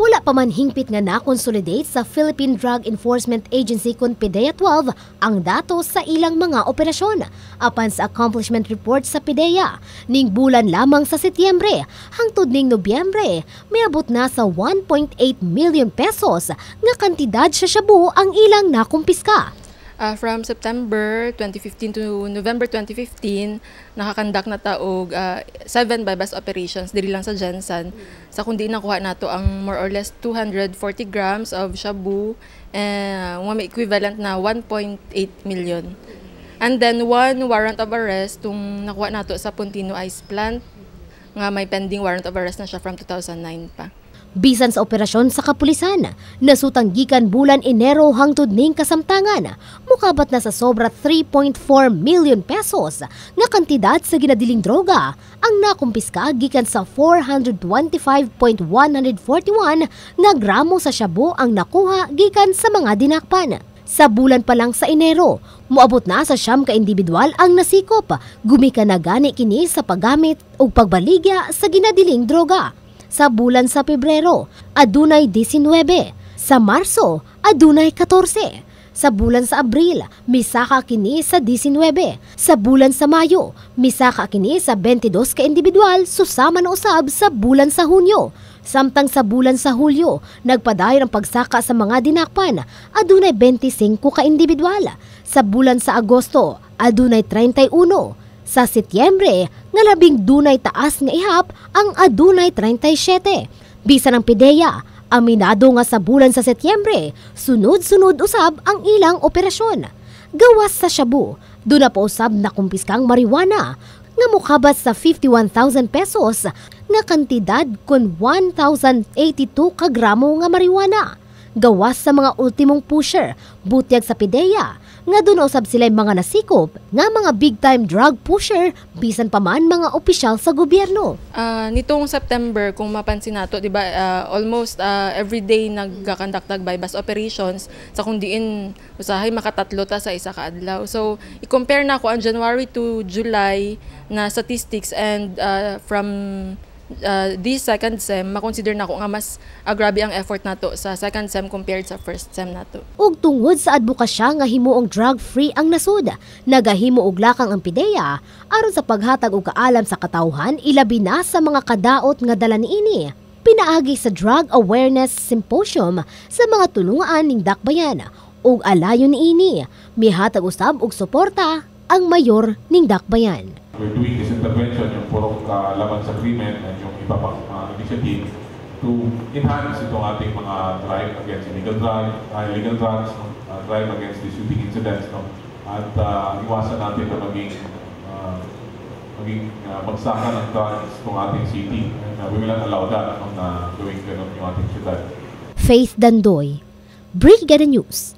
Wala pa man hingpit nga na-consolidate sa Philippine Drug Enforcement Agency kun PDEA 12 ang datos sa ilang mga operasyon. Apan sa accomplishment report sa PDEA, ning bulan lamang sa Setyembre hangtod ning Nobyembre, miabot na sa 1.8 million pesos nga kantidad sa shabu ang ilang nakumpiska. From September 2015 to November 2015, nakakandak na taog 7 bypass operations diri lang sa Jensen. Sa kundi nakuha nato ang more or less 240 grams of shabu and may equivalent na 1.8 million. And then one warrant of arrest tung nakuha nato sa Puntino Ice Plant nga may pending warrant of arrest na siya from 2009 pa. Bisan sa operasyon sa kapulisan, nasutang gikan bulan Enero hangtod ning kasamtangan, mukabat na sa sobra 3.4 million pesos nga kantidad sa ginadiling droga ang nakumpiska gikan sa 425.141 nga gramo sa shabu ang nakuha gikan sa mga dinakpan. Sa bulan pa lang sa Enero, moabot na sa 9 ka individual ang nasikop, gumikan na gani kini sa paggamit o pagbaligya sa ginadiling droga. Sa bulan sa Pebrero, adunay 19. Sa Marso, adunay 14. Sa bulan sa Abril, misaka kini sa 19. Sa bulan sa Mayo, misaka kini sa 22 ka individual susama na usab sa bulan sa Hunyo. Samtang sa bulan sa Hulyo, nagpadayon ang pagsaka sa mga dinakpan, adunay 25 ka individual. Sa bulan sa Agosto, adunay 31. Sa Setyembre, nga labing dunay taas nga ihap ang adunay 37. Bisan ang PDEA, aminado nga sa bulan sa Setyembre, sunod-sunod usab ang ilang operasyon. Gawas sa shabu, doon na pa usab na kumpiskang marijuana, nga mukabat sa 51,000 pesos nga kantidad kun 1,082 ka gramo nga marijuana. Gawas sa mga ultimong pusher, butyag sa PDEA, nga doon usab sila mga nasikop nga mga big-time drug pusher bisan pa man mga opisyal sa gobyerno. Nitong September, kung mapansin nato, di ba, almost every day nagkakandak bypass operations sa kundiin usahay makatatlo ta sa isa ka adlaw. So, i-compare na ko ang January to July na statistics and from this second SEM, makonsider na ko nga mas grabe ang effort nato sa second SEM compared sa first SEM nato. Ug tungod sa advokasya nga himuong drug-free ang nasud, nagahimo og lakang ang PDEA aron sa paghatag og kaalam sa katawhan ilabi na sa mga kadaot nga dala niini. Pinaagi sa Drug Awareness Symposium sa mga tulungan ning Dakbayan ug alayon niini, mihatag usab og suporta ang mayor ning Dakbayan. We're doing this intervention, yung purong laban sa krimen at yung iba pang initiative to enhance itong ating mga drive against illegal drugs, drive against the shooting incidents, no? At iwasan natin na maging bagsakan ng drugs itong ating city. And we will not allow that na gawing ganun yung ating syudad. Faith Dandoy, Brigada News.